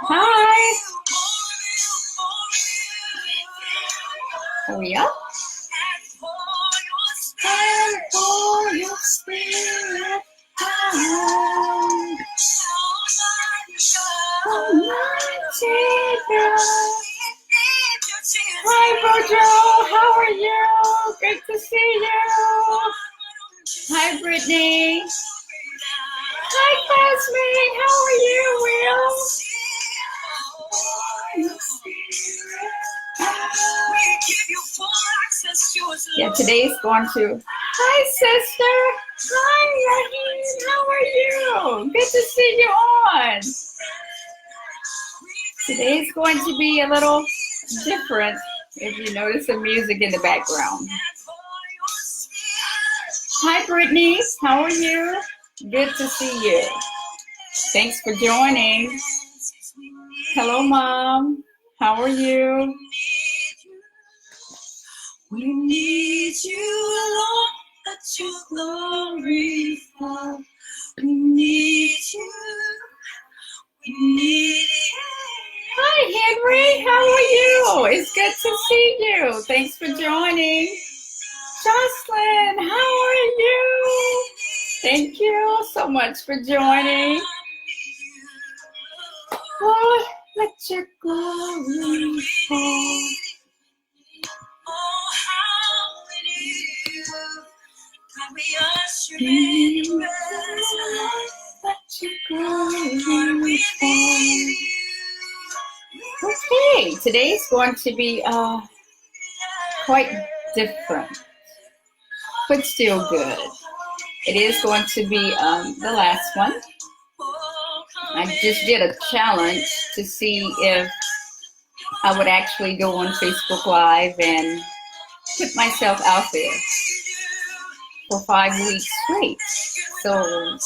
Hi. Hurry up. And for your spirit come. Almighty God. Hi, Bojo. How are you? Great to see you. Hi, Brittany. Hi, classmate. How are you, Will? Yeah, today is going to. Hi, sister. Hi, Raheen. How are you? Good to see you on. Today is going to be a little different if you notice some music in the background. Hi, Brittany. How are you? Good to see you. Thanks for joining. Hello, Mom. How are you? We need you, Lord, let your glory fall. We need you. We need you. Hi, Henry. How are you? It's good to see you. Thanks for joining. Jocelyn, how are you? Thank you so much for joining. Lord, let your glory fall. Okay, today's going to be quite different, but still good. It is going to be the last one. I just did a challenge to see if I would actually go on Facebook Live and put myself out there for 5 weeks straight. So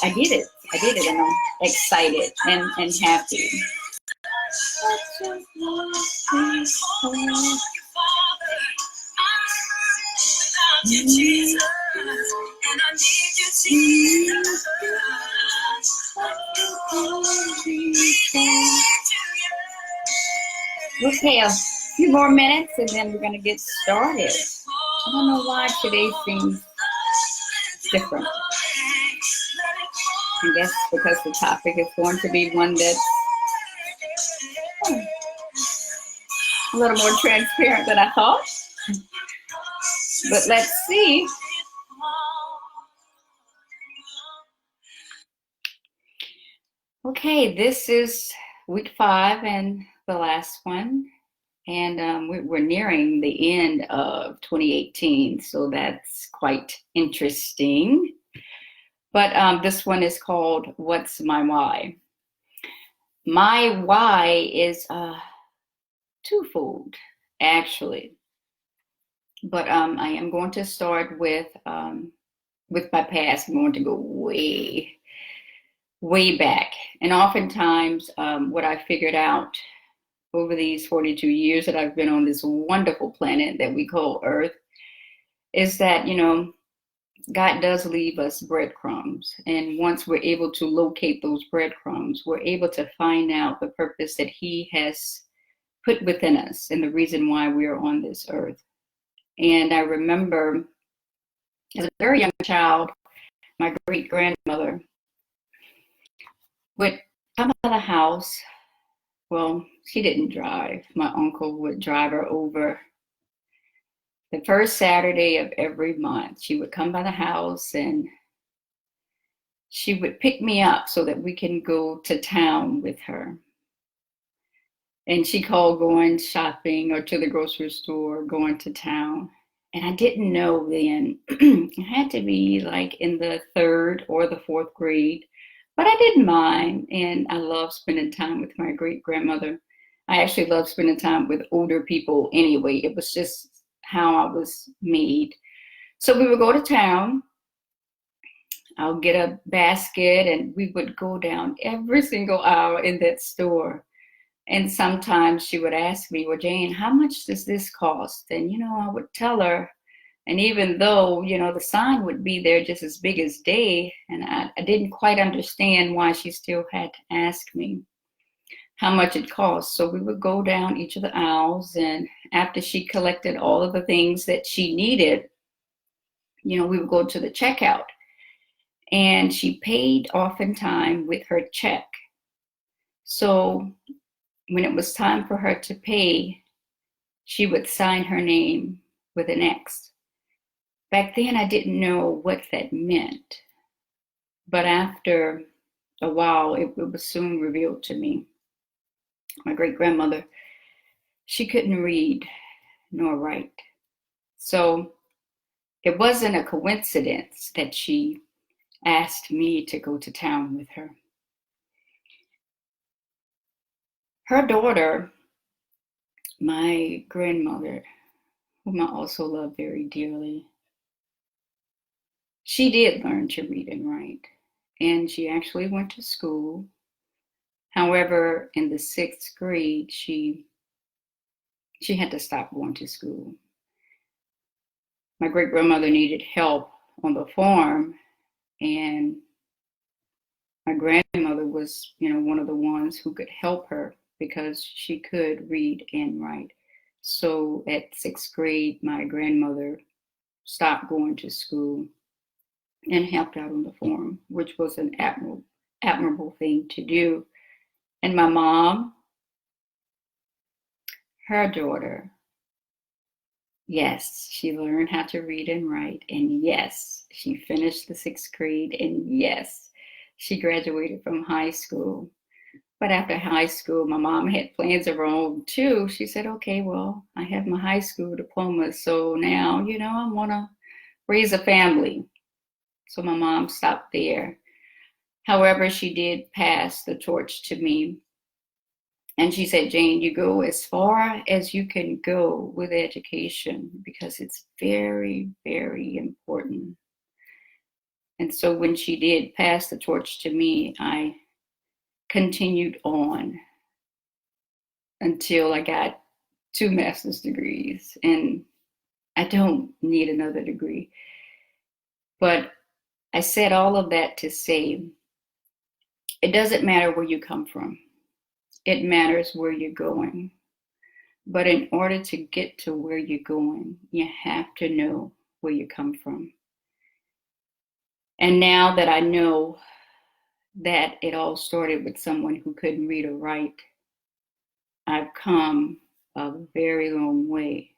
I did it. And I'm excited and happy. Okay, a few more minutes and then we're going to get started. I don't know why today seems different. I guess because the topic is going to be one that's a little more transparent than I thought. But let's see. Okay, this is week 5 and the last one. And we're nearing the end of 2018, so that's quite interesting. But this one is called What's My Why? My why is twofold, actually. But I am going to start with my past. I'm going to go way back. And oftentimes what I figured out over these 42 years that I've been on this wonderful planet that we call Earth is that, God does leave us breadcrumbs. And once we're able to locate those breadcrumbs, we're able to find out the purpose that He has put within us and the reason why we are on this earth. And I remember as a very young child, my great-grandmother would come out of the house. Well, she didn't drive. My uncle would drive her over. The first Saturday of every month, she would come by the house and she would pick me up so that we can go to town with her. And she called going shopping or to the grocery store, going to town. And I didn't know then. I had to be like in the 3rd or the 4th grade, but I didn't mind. And I love spending time with my great-grandmother. I actually love spending time with older people anyway. It was just how I was made. So we would go to town. I'll get a basket and we would go down every single aisle in that store. And sometimes she would ask me, well, Jane, how much does this cost? And, I would tell her. And even though, the sign would be there just as big as day, and I didn't quite understand why she still had to ask me. how much it cost. So we would go down each of the aisles, and after she collected all of the things that she needed, we would go to the checkout. And she paid oftentimes with her check. So when it was time for her to pay, she would sign her name with an X. Back then, I didn't know what that meant. But after a while, it was soon revealed to me. My great-grandmother, she couldn't read nor write. So it wasn't a coincidence that she asked me to go to town with her. Her daughter, my grandmother, whom I also love very dearly, she did learn to read and write, and she actually went to school. However, in the 6th grade, she had to stop going to school. My great-grandmother needed help on the farm, and my grandmother was, one of the ones who could help her because she could read and write. So at 6th grade, my grandmother stopped going to school and helped out on the farm, which was an admirable thing to do. And my mom, her daughter, yes, she learned how to read and write. And yes, she finished the 6th grade. And yes, she graduated from high school. But after high school, my mom had plans of her own too. She said, okay, well, I have my high school diploma. So now, I want to raise a family. So my mom stopped there. However, she did pass the torch to me. And she said, Jane, you go as far as you can go with education because it's very, very important. And so when she did pass the torch to me, I continued on until I got 2 master's degrees. And I don't need another degree. But I said all of that to say, it doesn't matter where you come from. It matters where you're going. But in order to get to where you're going, you have to know where you come from. And now that I know that it all started with someone who couldn't read or write, I've come a very long way.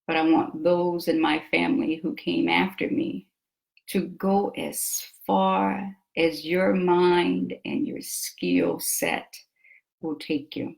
But I want those in my family who came after me to go as far as your mind and your skill set will take you.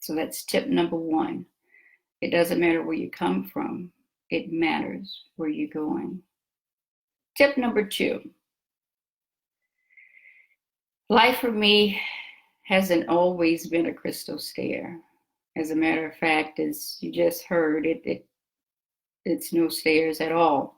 So that's tip number 1. It doesn't matter where you come from. It matters where you're going. Tip number 2. Life for me hasn't always been a crystal stair. As a matter of fact, as you just heard, it's no stairs at all.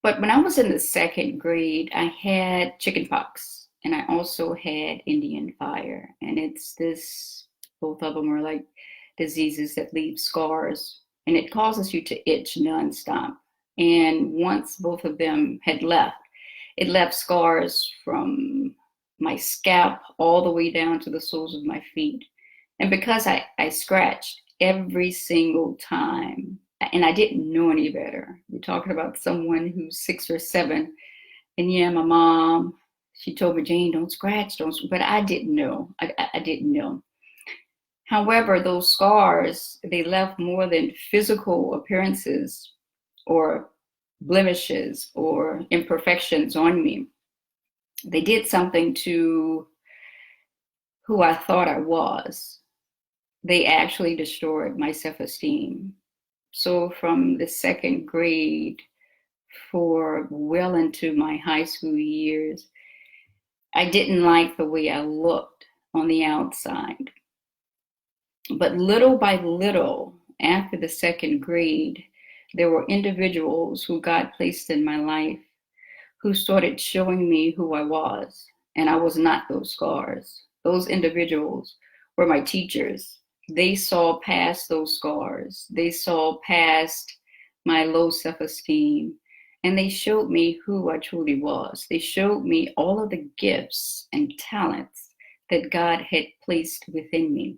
But when I was in the 2nd grade, I had chickenpox, and I also had Indian fire. And it's this, both of them are like diseases that leave scars, and it causes you to itch nonstop. And once both of them had left, it left scars from my scalp all the way down to the soles of my feet. And because I scratched every single time, and I didn't know any better. You're talking about someone who's 6 or 7. And yeah, my mom, she told me, Jane, don't scratch, but I didn't know. I didn't know. However, those scars, they left more than physical appearances or blemishes or imperfections on me. They did something to who I thought I was. They actually destroyed my self-esteem. So from the 2nd grade for well into my high school years, I didn't like the way I looked on the outside. But little by little, after the 2nd grade, there were individuals who God placed in my life who started showing me who I was. And I was not those scars. Those individuals were my teachers. They saw past those scars. They saw past my low self-esteem. And they showed me who I truly was. They showed me all of the gifts and talents that God had placed within me.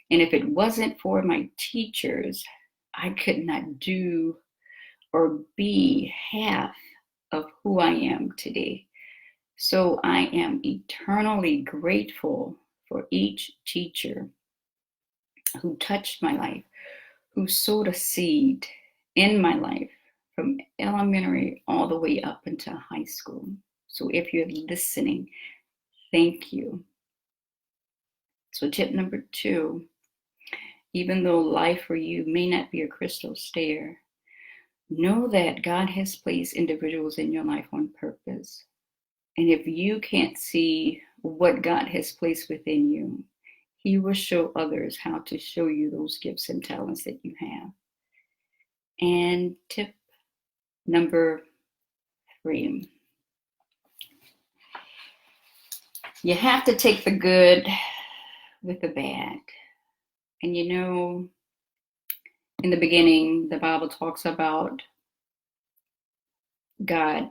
And if it wasn't for my teachers, I could not do or be half of who I am today. So I am eternally grateful for each teacher who touched my life, who sowed a seed in my life from elementary all the way up into high school. So if you're listening, thank you. So tip number 2, even though life for you may not be a crystal stair, know that God has placed individuals in your life on purpose. And if you can't see what God has placed within you, He will show others how to show you those gifts and talents that you have. And tip number 3, you have to take the good with the bad. And you know, in the beginning, the Bible talks about God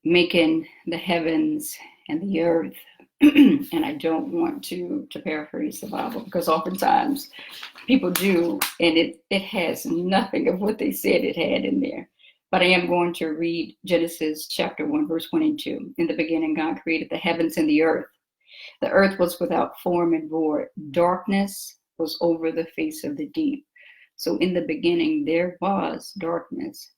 making the heavens and the earth. And I don't want to paraphrase the Bible, because oftentimes people do, and it has nothing of what they said it had in there. But I am going to read Genesis chapter 1, verse 1 and 2. In the beginning, God created the heavens and the earth. The earth was without form and void. Darkness was over the face of the deep. So in the beginning, there was darkness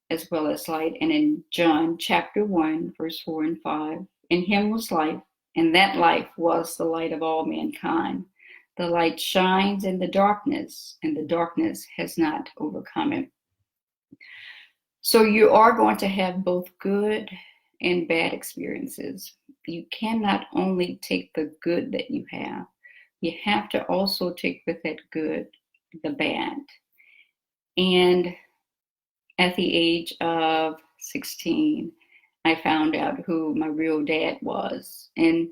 as well as light. And in John chapter 1, verse 4 and 5, in Him was life, and that life was the light of all mankind. The light shines in the darkness, and the darkness has not overcome it. So you are going to have both good and bad experiences. You cannot only take the good that you have to also take with that good the bad. And at the age of 16, I found out who my real dad was. And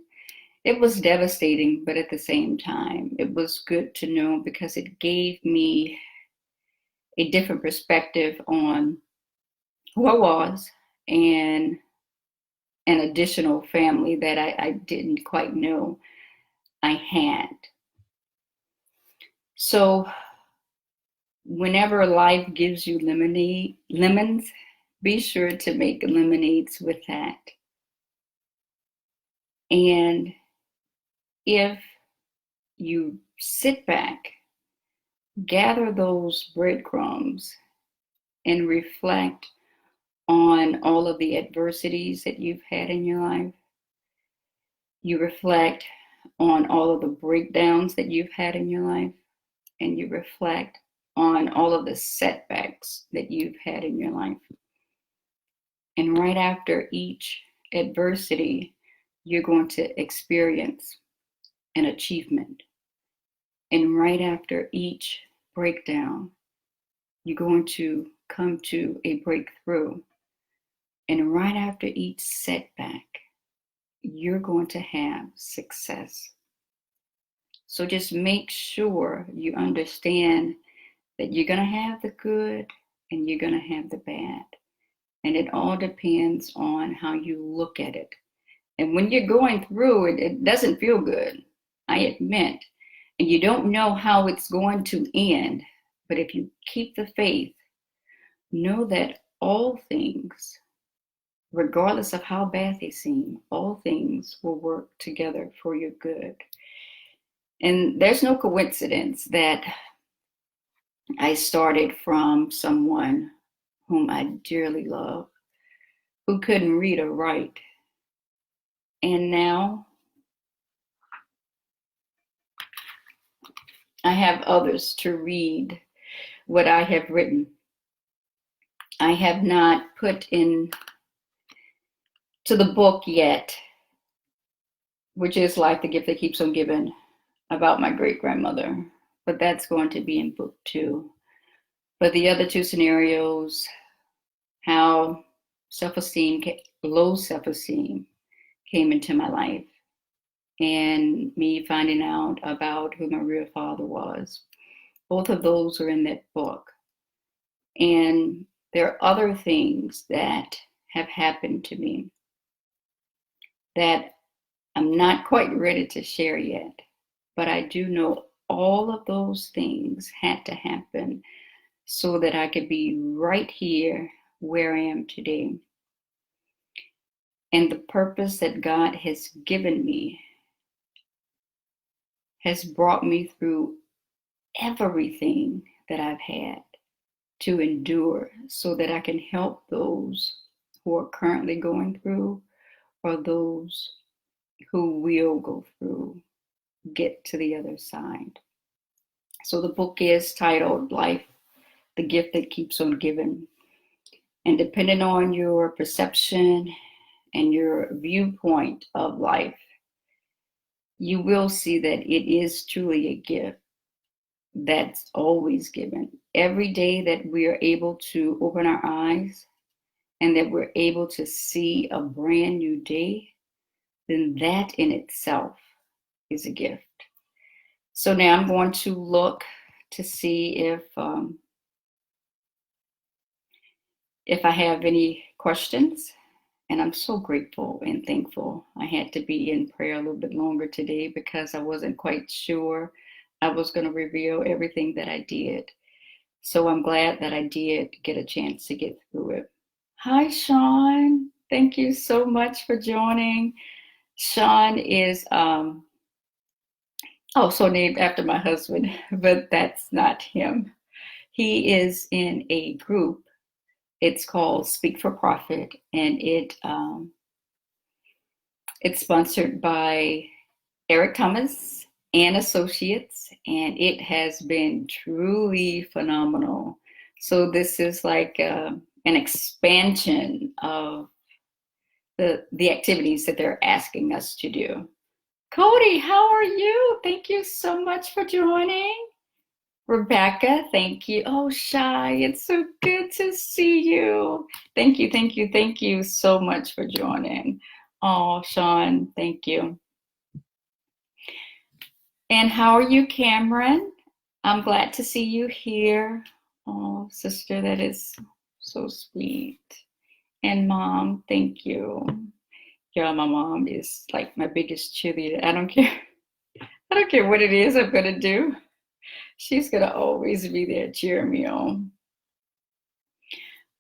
it was devastating, but at the same time, it was good to know, because it gave me a different perspective on who I was and an additional family that I didn't quite know I had. So whenever life gives you lemons, be sure to make lemonades with that. And if you sit back, gather those breadcrumbs, and reflect on all of the adversities that you've had in your life, you reflect on all of the breakdowns that you've had in your life, and you reflect on all of the setbacks that you've had in your life. And right after each adversity, you're going to experience an achievement. And right after each breakdown, you're going to come to a breakthrough. And right after each setback, you're going to have success. So just make sure you understand that you're going to have the good and you're going to have the bad. And it all depends on how you look at it. And when you're going through it, it doesn't feel good, I admit. And you don't know how it's going to end. But if you keep the faith, know that all things, regardless of how bad they seem, all things will work together for your good. And there's no coincidence that I started from someone whom I dearly love, who couldn't read or write. And now I have others to read what I have written. I have not put in to the book yet, which is Life, the Gift That Keeps on Giving, about my great-grandmother, but that's going to be in book 2. But the other 2 scenarios, how low self-esteem came into my life, and me finding out about who my real father was. Both of those are in that book. And there are other things that have happened to me that I'm not quite ready to share yet, but I do know all of those things had to happen so that I could be right here where I am today. And the purpose that God has given me has brought me through everything that I've had to endure so that I can help those who are currently going through or those who will go through get to the other side. So the book is titled Life, the Gift That Keeps on Giving. And depending on your perception and your viewpoint of life, you will see that it is truly a gift that's always given. Every day that we are able to open our eyes and that we're able to see a brand new day, then that in itself is a gift. So now I'm going to look to see if I have any questions. And I'm so grateful and thankful. I had to be in prayer a little bit longer today because I wasn't quite sure I was going to reveal everything that I did. So I'm glad that I did get a chance to get through it. Hi, Sean. Thank you so much for joining. Sean is also named after my husband, but that's not him. He is in a group. It's called Speak for Profit, and it's sponsored by Eric Thomas and Associates, and it has been truly phenomenal. So this is like an expansion of the activities that they're asking us to do. Cody, how are you? Thank you so much for joining. Rebecca, thank you. Oh, Shai, it's so good to see you. Thank you so much for joining. Oh, Sean, thank you. And how are you, Cameron? I'm glad to see you here. Oh, sister, that is so sweet. And Mom, thank you. Yeah, my mom is like my biggest cheerleader. I don't care what it is I'm gonna do. She's gonna always be there cheering me on.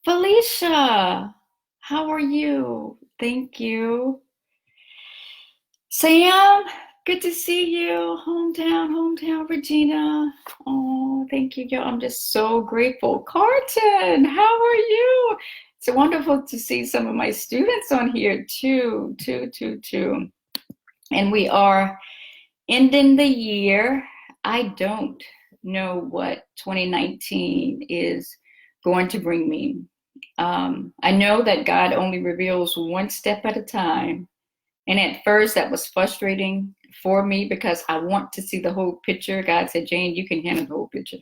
Felicia, how are you? Thank you. Sam, good to see you. Hometown, Regina. Oh, thank you, y'all. I'm just so grateful. Carton, how are you? It's wonderful to see some of my students on here too. And we are ending the year. I don't know what 2019 is going to bring me. I know that God only reveals one step at a time. And at first that was frustrating for me because I want to see the whole picture. God said, Jane, you can handle the whole picture.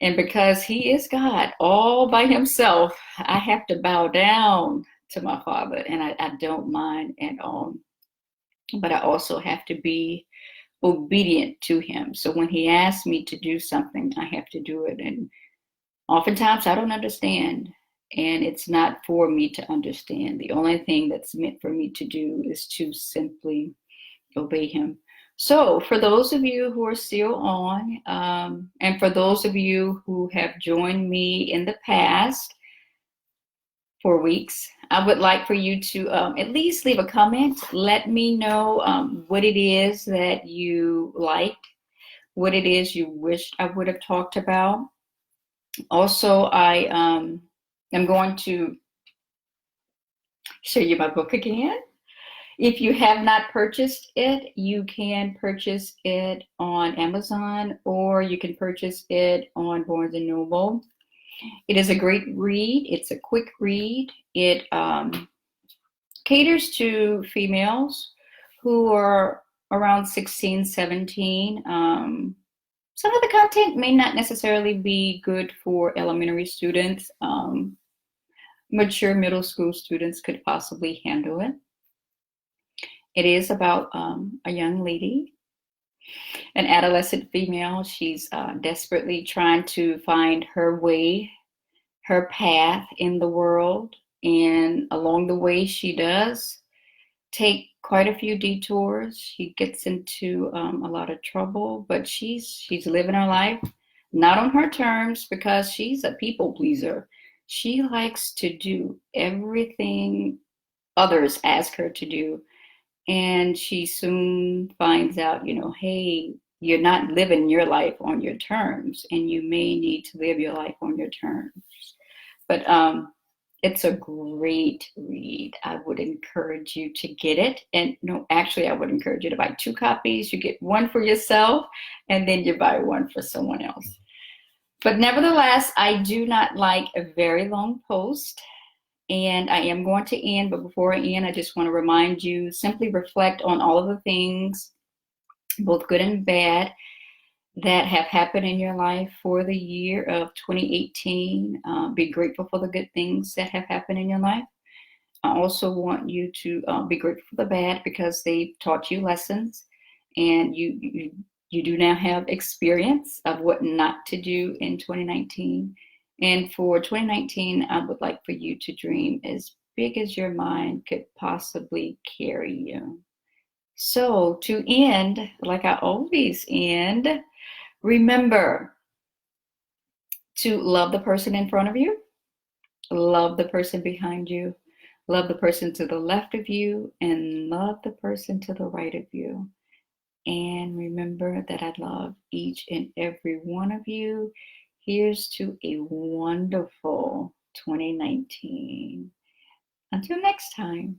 And because he is God all by himself, I have to bow down to my Father, and I don't mind at all. But I also have to be obedient to him. So when he asks me to do something, I have to do it. And oftentimes I don't understand, and it's not for me to understand. The only thing that's meant for me to do is to simply obey him. So for those of you who are still on, and for those of you who have joined me in the past 4 weeks, I would like for you to at least leave a comment. Let me know what it is that you liked, what it is you wished I would have talked about. Also, I am going to show you my book again. If you have not purchased it, you can purchase it on Amazon, or you can purchase it on Barnes & Noble. It is a great read. It's a quick read. It caters to females who are around 16, 17. Some of the content may not necessarily be good for elementary students. Mature middle school students could possibly handle it. It is about a young lady, an adolescent female. She's desperately trying to find her way, her path in the world. And along the way, she does take quite a few detours. She gets into a lot of trouble, but she's living her life, not on her terms, because she's a people pleaser. She likes to do everything others ask her to do, and she soon finds out, hey, you're not living your life on your terms, and you may need to live your life on your terms. But it's a great read. I would encourage you to get it. And no, actually, I would encourage you to buy 2 copies. You get one for yourself, and then you buy one for someone else. But nevertheless, I do not like a very long post. And I am going to end, but before I end, I just want to remind you, simply reflect on all of the things, both good and bad, that have happened in your life for the year of 2018. Be grateful for the good things that have happened in your life. I also want you to be grateful for the bad, because they taught you lessons, and you do now have experience of what not to do in 2019. And for 2019, I would like for you to dream as big as your mind could possibly carry you. So to end, like I always end, remember to love the person in front of you, love the person behind you, love the person to the left of you, and love the person to the right of you. And remember that I love each and every one of you. Here's to a wonderful 2019. Until next time.